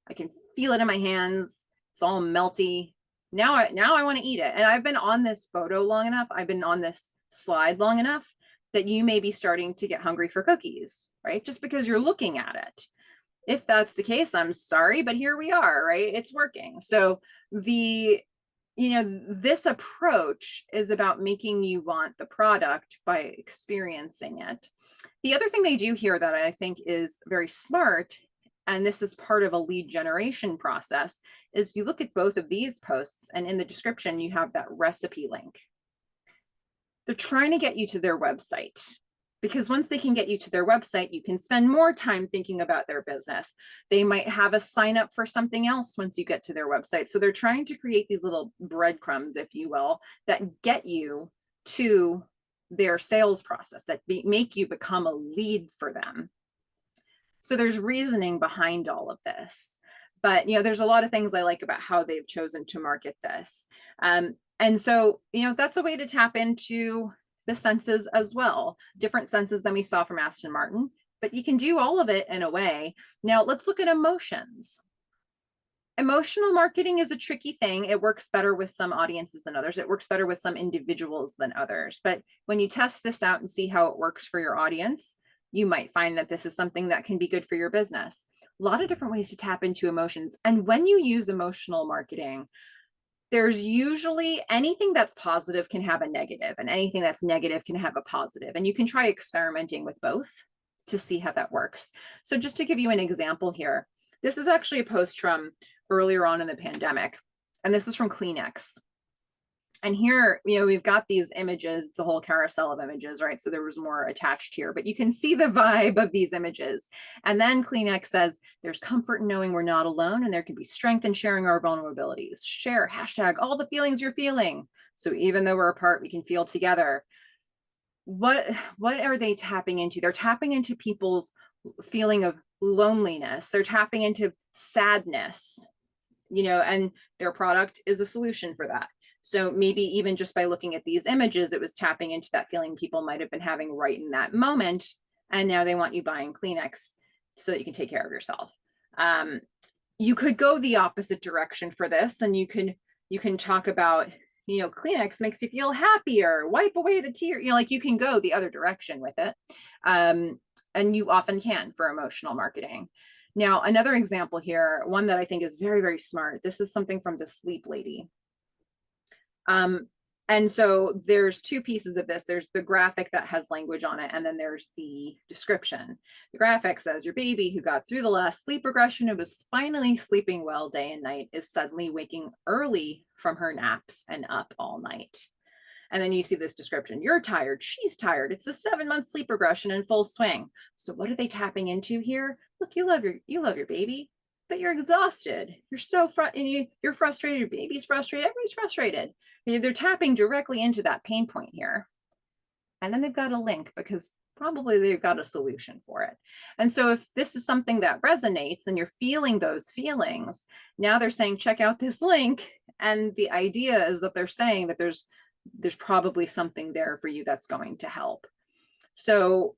I can feel it in my hands. It's all melty. Now I want to eat it. And I've been on this photo long enough. I've been on this slide long enough that you may be starting to get hungry for cookies, right? Just because you're looking at it. If that's the case, I'm sorry, but here we are, right? It's working. So this approach is about making you want the product by experiencing it. The other thing they do here that I think is very smart, and this is part of a lead generation process, is you look at both of these posts and in the description, you have that recipe link. They're trying to get you to their website, because once they can get you to their website, you can spend more time thinking about their business. They might have a sign up for something else once you get to their website. So they're trying to create these little breadcrumbs, if you will, that get you to their sales process, that make you become a lead for them. So there's reasoning behind all of this, but there's a lot of things I like about how they've chosen to market this. And so, that's a way to tap into the senses as well, different senses than we saw from Aston Martin, but you can do all of it in a way. Now let's look at emotions. Emotional marketing is a tricky thing. It works better with some audiences than others. It works better with some individuals than others. But when you test this out and see how it works for your audience, you might find that this is something that can be good for your business. A lot of different ways to tap into emotions. And when you use emotional marketing, there's usually anything that's positive can have a negative, and anything that's negative can have a positive. And you can try experimenting with both to see how that works. So just to give you an example here, this is actually a post from earlier on in the pandemic, and this is from Kleenex. And here, we've got these images. It's a whole carousel of images, right? So there was more attached here, but you can see the vibe of these images. And then Kleenex says, there's comfort in knowing we're not alone, and there can be strength in sharing our vulnerabilities. Share, hashtag, all the feelings you're feeling. So even though we're apart, we can feel together. What are they tapping into? They're tapping into people's feeling of loneliness. They're tapping into sadness, and their product is a solution for that. So maybe even just by looking at these images, it was tapping into that feeling people might have been having right in that moment. And now they want you buying Kleenex so that you can take care of yourself. You could go the opposite direction for this, and you can talk about, Kleenex makes you feel happier, wipe away the tear, you can go the other direction with it. And you often can for emotional marketing. Now, another example here, one that I think is very, very smart. This is something from the Sleep Lady. And so there's two pieces of this. There's the graphic that has language on it, and then there's the description. The graphic says, your baby who got through the last sleep regression, who was finally sleeping well day and night, is suddenly waking early from her naps and up all night. And then you see this description. You're tired. She's tired. It's the 7-month sleep regression in full swing. So what are they tapping into here? Look, you love your baby, but you're exhausted. You're frustrated. Your baby's frustrated. Everybody's frustrated. They're tapping directly into that pain point here. And then they've got a link because probably they've got a solution for it. And so if this is something that resonates and you're feeling those feelings, now they're saying, check out this link. And the idea is that they're saying that there's probably something there for you that's going to help. So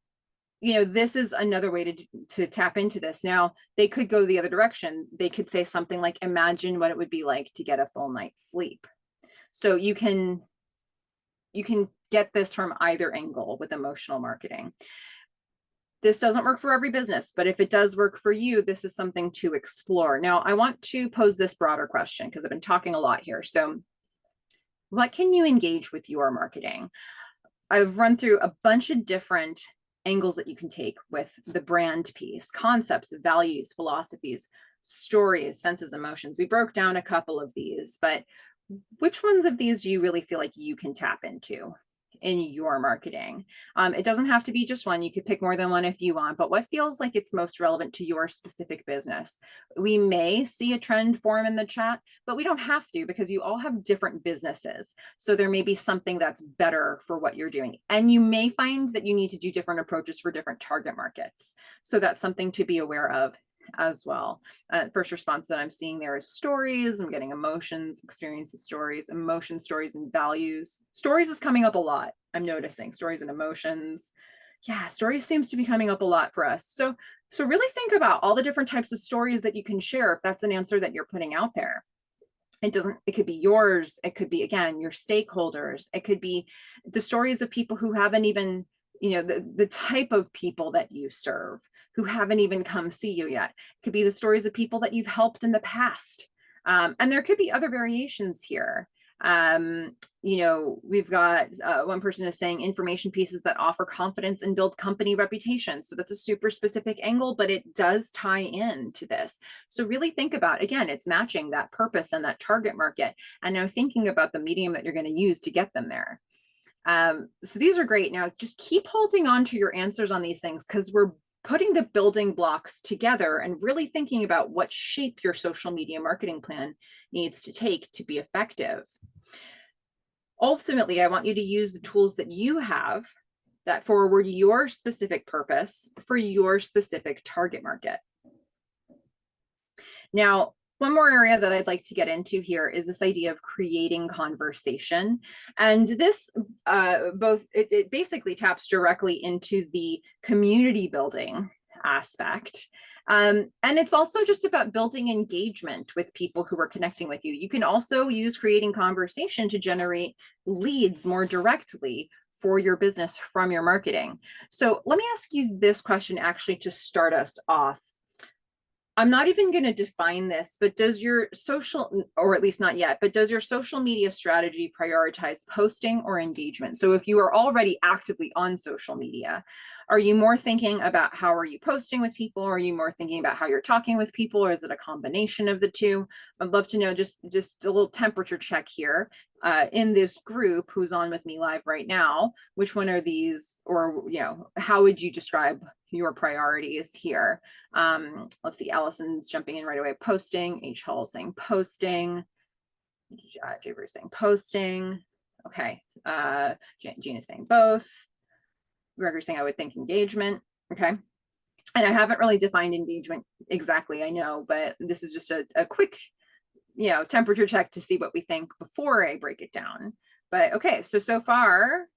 this is another way to tap into this. Now, they could go the other direction. They could say something like, imagine what it would be like to get a full night's sleep. So you can get this from either angle with emotional marketing. This doesn't work for every business, but if it does work for you, this is something to explore. Now, I want to pose this broader question because I've been talking a lot here. So what can you engage with your marketing? I've run through a bunch of different angles that you can take with the brand piece: concepts, values, philosophies, stories, senses, emotions. We broke down a couple of these, but which ones of these do you really feel like you can tap into in your marketing? It doesn't have to be just one. You could pick more than one if you want, but what feels like it's most relevant to your specific business? We may see a trend form in the chat, but we don't have to, because you all have different businesses. So there may be something that's better for what you're doing. And you may find that you need to do different approaches for different target markets. So that's something to be aware of as well. First response that I'm seeing there is stories. I'm getting emotions, experiences, stories, emotion, stories, and values. Stories is coming up a lot. I'm noticing stories and emotions. Yeah, stories seems to be coming up a lot for us. So really think about all the different types of stories that you can share if that's an answer that you're putting out there. It could be yours. It could be, again, your stakeholders. It could be the stories of people who haven't even, the type of people that you serve, who haven't even come see you yet. It could be the stories of people that you've helped in the past. And there could be other variations here. We've got one person is saying information pieces that offer confidence and build company reputation. So that's a super specific angle, but it does tie in to this. So really think about, again, it's matching that purpose and that target market, and now thinking about the medium that you're going to use to get them there. So these are great. Now just keep holding on to your answers on these things, because we're putting the building blocks together and really thinking about what shape your social media marketing plan needs to take to be effective. Ultimately, I want you to use the tools that you have that forward your specific purpose for your specific target market. Now, one more area that I'd like to get into here is this idea of creating conversation. And this it basically taps directly into the community building aspect. And it's also just about building engagement with people who are connecting with you. You can also use creating conversation to generate leads more directly for your business from your marketing. So let me ask you this question actually to start us off. I'm not even going to define this, but does your social, or at least not yet, but does your social media strategy prioritize posting or engagement? So if you are already actively on social media, are you more thinking about how are you posting with people? Or are you more thinking about how you're talking with people? Or is it a combination of the two? I'd love to know, just a little temperature check here. In this group who's on with me live right now, which one are these, or how would you describe your priorities here? Let's see, Allison's jumping in right away. Posting. H Hall saying posting. Jaber saying posting. Okay. Gina's saying both. Gregory saying I would think engagement. Okay. And I haven't really defined engagement exactly, I know, but this is just a quick temperature check to see what we think before I break it down. But okay, so far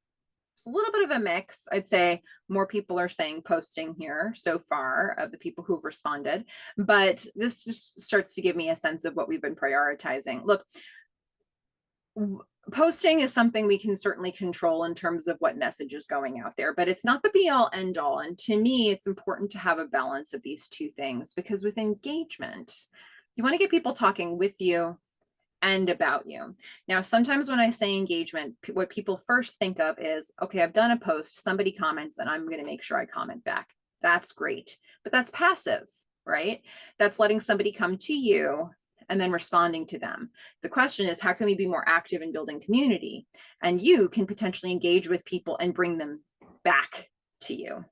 it's a little bit of a mix. I'd say more people are saying posting here so far of the people who've responded, but this just starts to give me a sense of what we've been prioritizing. Look, posting is something we can certainly control in terms of what message is going out there, but it's not the be all end all. And to me, it's important to have a balance of these two things, because with engagement, you want to get people talking with you and about you. Now, sometimes when I say engagement, what people first think of is, okay, I've done a post, somebody comments, and I'm going to make sure I comment back. That's great, but that's passive, right? That's letting somebody come to you and then responding to them. The question is, how can we be more active in building community? And you can potentially engage with people and bring them back to you.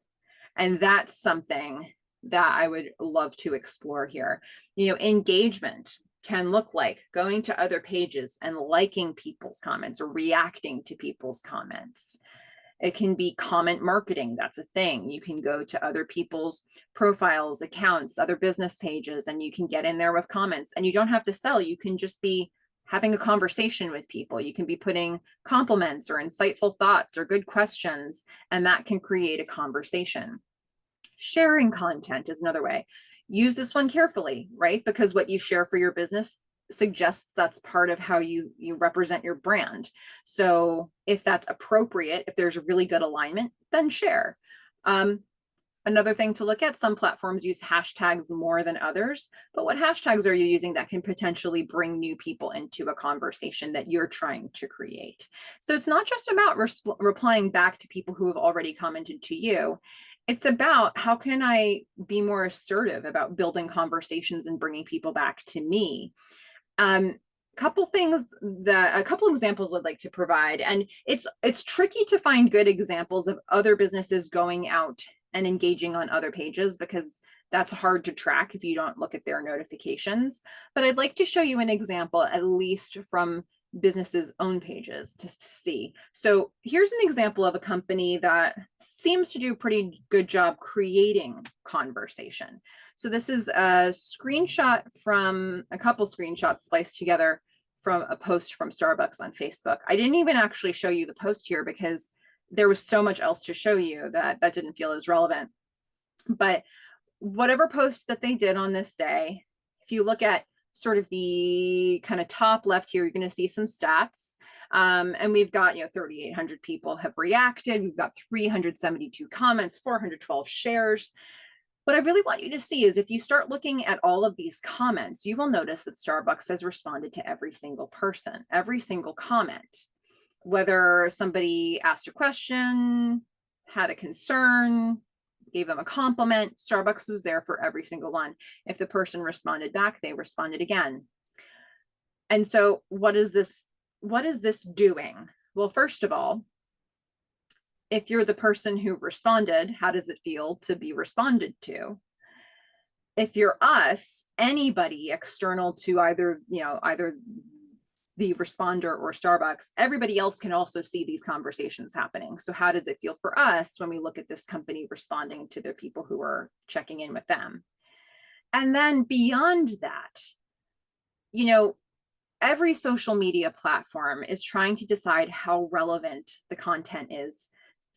And that's something that I would love to explore here. Engagement can look like going to other pages and liking people's comments or reacting to people's comments. It can be comment marketing. That's a thing. You can go to other people's profiles, accounts, other business pages, and you can get in there with comments, and you don't have to sell. You can just be having a conversation with people. You can be putting compliments or insightful thoughts or good questions, and that can create a conversation. Sharing content is another way. Use this one carefully, right? Because what you share for your business suggests that's part of how you represent your brand. So if that's appropriate, if there's a really good alignment, then share. Another thing to look at, some platforms use hashtags more than others, but what hashtags are you using that can potentially bring new people into a conversation that you're trying to create? So it's not just about replying back to people who have already commented to you. It's about how can I be more assertive about building conversations and bringing people back to me. Um, a couple examples I'd like to provide, and it's tricky to find good examples of other businesses going out and engaging on other pages because that's hard to track if you don't look at their notifications. But I'd like to show you an example, at least from businesses' own pages, just to see. So here's an example of a company that seems to do a pretty good job creating conversation. So this is a screenshot from a couple screenshots spliced together from a post from Starbucks on Facebook. I didn't even actually show you the post here because there was so much else to show you that didn't feel as relevant. But whatever post that they did on this day, if you look at sort of the kind of top left here, you're going to see some stats. And we've got, 3,800 people have reacted. We've got 372 comments, 412 shares. What I really want you to see is if you start looking at all of these comments, you will notice that Starbucks has responded to every single person, every single comment, whether somebody asked a question, had a concern, gave them a compliment, Starbucks was there for every single one. If the person responded back, they responded again. And so what is this doing? Well, first of all, if you're the person who responded, how does it feel to be responded to? If you're us, anybody external to either the responder or Starbucks, everybody else can also see these conversations happening. So how does it feel for us when we look at this company responding to the people who are checking in with them? And then beyond that, every social media platform is trying to decide how relevant the content is.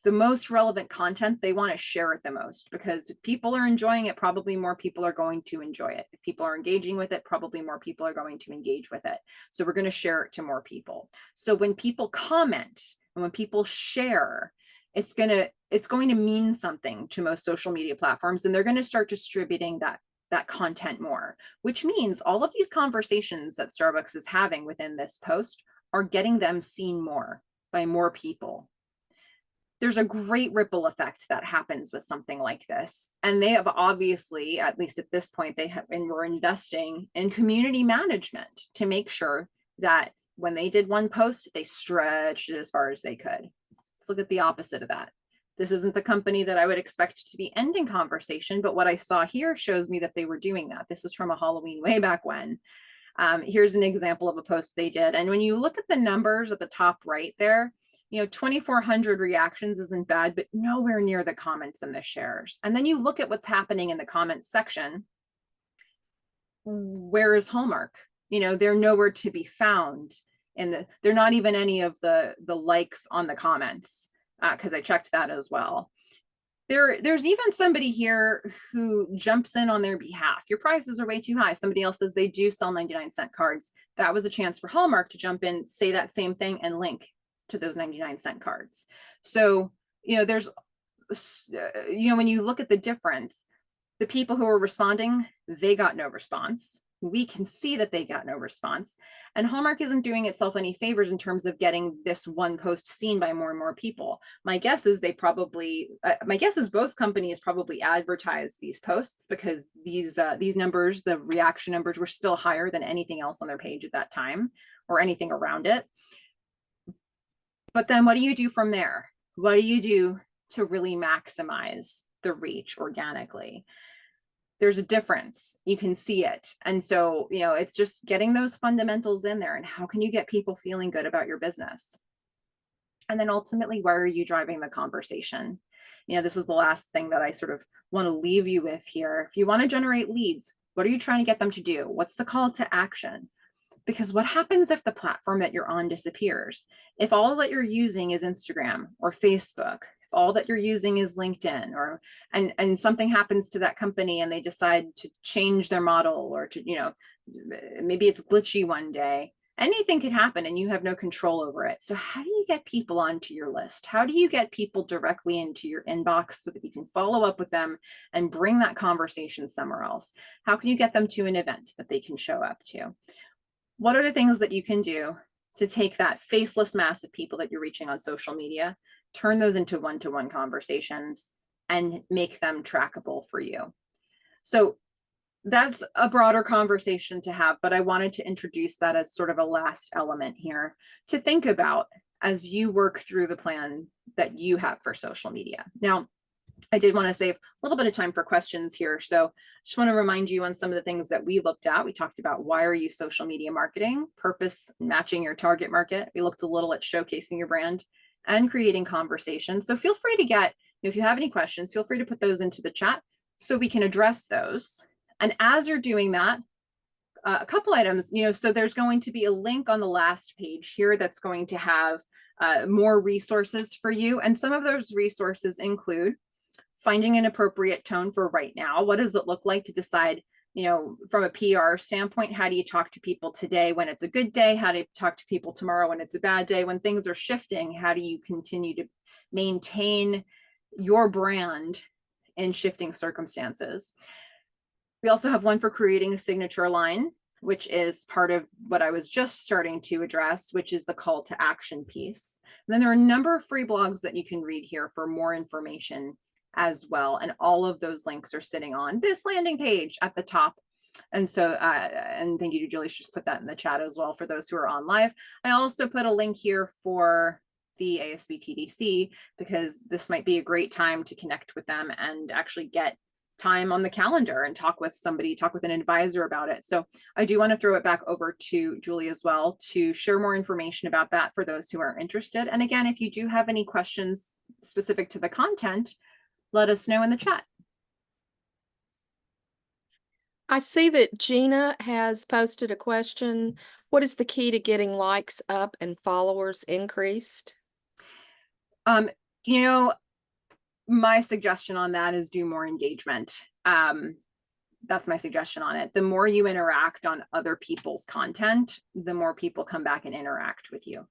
The most relevant content, they want to share it the most because if people are enjoying it, probably more people are going to enjoy it. If people are engaging with it, probably more people are going to engage with it. So we're going to share it to more people. So when people comment and when people share, it's going to mean something to most social media platforms, and they're going to start distributing that content more, which means all of these conversations that Starbucks is having within this post are getting them seen more by more people. There's a great ripple effect that happens with something like this. And they have obviously, at least at this point, and were investing in community management to make sure that when they did one post, they stretched it as far as they could. Let's look at the opposite of that. This isn't the company that I would expect to be ending conversation, but what I saw here shows me that they were doing that. This is from a Halloween way back when. Here's an example of a post they did. And when you look at the numbers at the top right there, 2,400 reactions isn't bad, but nowhere near the comments and the shares. And then you look at what's happening in the comments section. Where is Hallmark? They're nowhere to be found. They're not even any of the likes on the comments, because I checked that as well. There's even somebody here who jumps in on their behalf. Your prices are way too high. Somebody else says they do sell 99-cent cards. That was a chance for Hallmark to jump in, say that same thing, and link to those 99-cent cards. So, there's, when you look at the difference, the people who are responding, they got no response. We can see that they got no response. And Hallmark isn't doing itself any favors in terms of getting this one post seen by more and more people. My guess is both companies probably advertised these posts because these numbers, the reaction numbers, were still higher than anything else on their page at that time or anything around it. But then what do you do from there? What do you do to really maximize the reach organically? There's a difference. You can see it. And so, it's just getting those fundamentals in there. And how can you get people feeling good about your business? And then ultimately, where are you driving the conversation? This is the last thing that I sort of want to leave you with here. If you want to generate leads, what are you trying to get them to do? What's the call to action? Because what happens if the platform that you're on disappears? If all that you're using is Instagram or Facebook, if all that you're using is LinkedIn, or and something happens to that company and they decide to change their model, or to, maybe it's glitchy one day, anything could happen and you have no control over it. So how do you get people onto your list? How do you get people directly into your inbox so that you can follow up with them and bring that conversation somewhere else? How can you get them to an event that they can show up to? What are the things that you can do to take that faceless mass of people that you're reaching on social media, turn those into one-to-one conversations, and make them trackable for you? So that's a broader conversation to have, but I wanted to introduce that as sort of a last element here to think about as you work through the plan that you have for social media. Now, I did want to save a little bit of time for questions here. So just want to remind you on some of the things that we looked at. We talked about why are you social media marketing, purpose, matching your target market. We looked a little at showcasing your brand and creating conversation. So feel free to if you have any questions, feel free to put those into the chat so we can address those. And as you're doing that, a couple items, so there's going to be a link on the last page here that's going to have more resources for you. And some of those resources include finding an appropriate tone for right now. What does it look like to decide, from a PR standpoint, how do you talk to people today when it's a good day? How do you talk to people tomorrow when it's a bad day? When things are shifting, how do you continue to maintain your brand in shifting circumstances? We also have one for creating a signature line, which is part of what I was just starting to address, which is the call to action piece. And then there are a number of free blogs that you can read here for more information as well. And all of those links are sitting on this landing page at the top. And so, and thank you to Julie, she just put that in the chat as well for those who are on live. I also put a link here for the ASB TDC, because this might be a great time to connect with them and actually get time on the calendar and talk with an advisor about it. So I do want to throw it back over to Julie as well to share more information about that for those who are interested. And again, if you do have any questions specific to the content, let us know in the chat. I see that Gina has posted a question. What is the key to getting likes up and followers increased? Um, you know, my suggestion on that is do more engagement. That's my suggestion on it. The more you interact on other people's content, the more people come back and interact with you.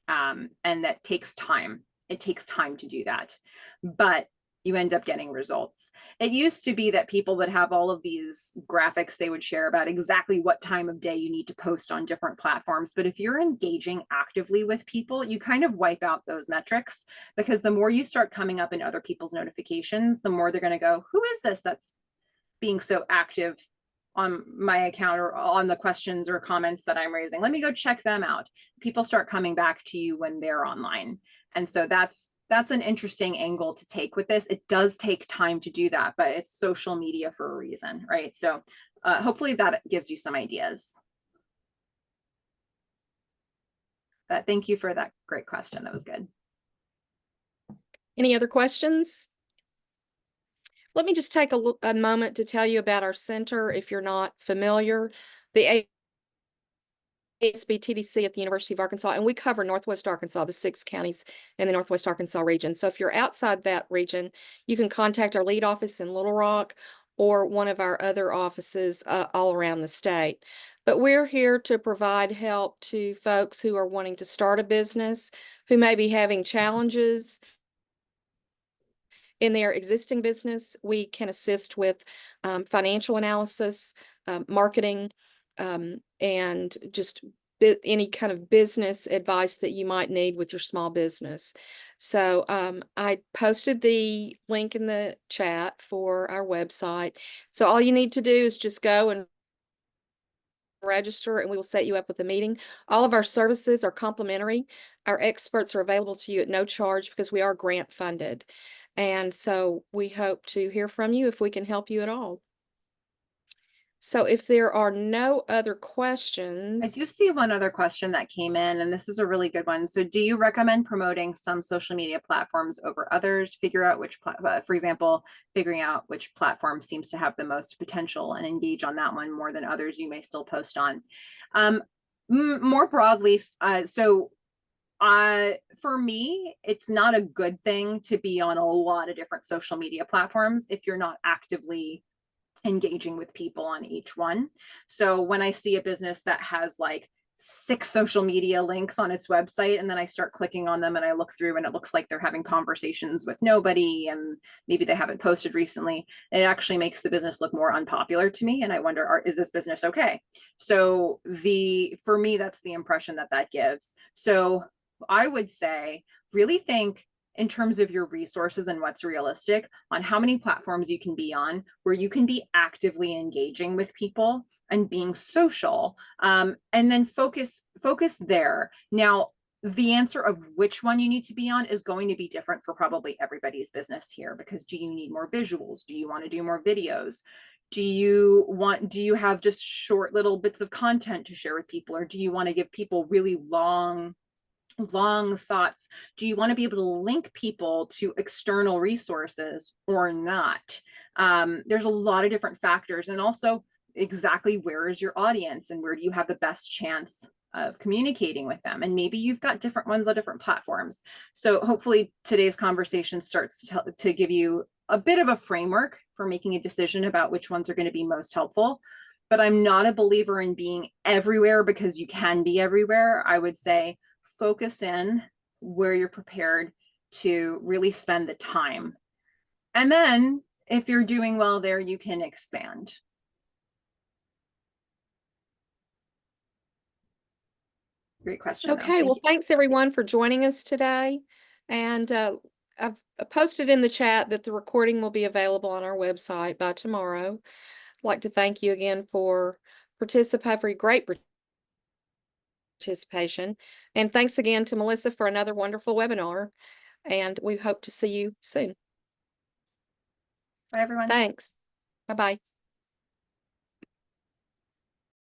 And that takes time. It takes time to do that, but you end up getting results. It used to be that people would have all of these graphics they would share about exactly what time of day you need to post on different platforms. But if you're engaging actively with people, you kind of wipe out those metrics, because the more you start coming up in other people's notifications, the more they're going to go, who is this that's being so active on my account or on the questions or comments that I'm raising? Let me go check them out. People start coming back to you when they're online. And so that's an interesting angle to take with this. It does take time to do that, but it's social media for a reason, right? So hopefully that gives you some ideas. But thank you for that great question. That was good. Any other questions? Let me just take a moment to tell you about our center if you're not familiar. The ASB TDC at the University of Arkansas, and we cover Northwest Arkansas, the 6 counties in the Northwest Arkansas region. So if you're outside that region, you can contact our lead office in Little Rock or one of our other offices all around the state. But we're here to provide help to folks who are wanting to start a business, who may be having challenges in their existing business. We can assist with financial analysis, marketing, and just any kind of business advice that you might need with your small business. So I posted the link in the chat for our website. So all you need to do is just go and register and we will set you up with a meeting. All of our services are complimentary. Our experts are available to you at no charge because we are grant funded. And so we hope to hear from you if we can help you at all. So if there are no other questions. I do see one other question that came in, and this is a really good one. So do you recommend promoting some social media platforms over others? Figure out which, for example, figuring out which platform seems to have the most potential and engage on that one more than others you may still post on. More broadly, so For me, it's not a good thing to be on a lot of different social media platforms if you're not actively engaging with people on each one. So when I see a business that has like 6 social media links on its website, and then I start clicking on them and I look through and it looks like they're having conversations with nobody and maybe they haven't posted recently, it actually makes the business look more unpopular to me. And I wonder, is this business okay? So for me, that's the impression that that gives. So I would say really think in terms of your resources and what's realistic on how many platforms you can be on where you can be actively engaging with people and being social, and then focus there. Now, the answer of which one you need to be on is going to be different for probably everybody's business here, because do you need more visuals? Do you want to do more videos? Do you have just short little bits of content to share with people, or do you want to give people really long thoughts? Do you want to be able to link people to external resources or not? There's a lot of different factors, and also exactly where is your audience and where do you have the best chance of communicating with them? And maybe you've got different ones on different platforms. So hopefully today's conversation starts to give you a bit of a framework for making a decision about which ones are going to be most helpful. But I'm not a believer in being everywhere because you can be everywhere. I would say focus in where you're prepared to really spend the time. And then if you're doing well there, you can expand. Great question, though. Okay, Thank well, you. thanks everyone for joining us today. And I've posted in the chat that the recording will be available on our website by tomorrow. I'd like to thank you again for great participation. And thanks again to Melissa for another wonderful webinar. And we hope to see you soon. Bye, everyone. Thanks. Bye-bye.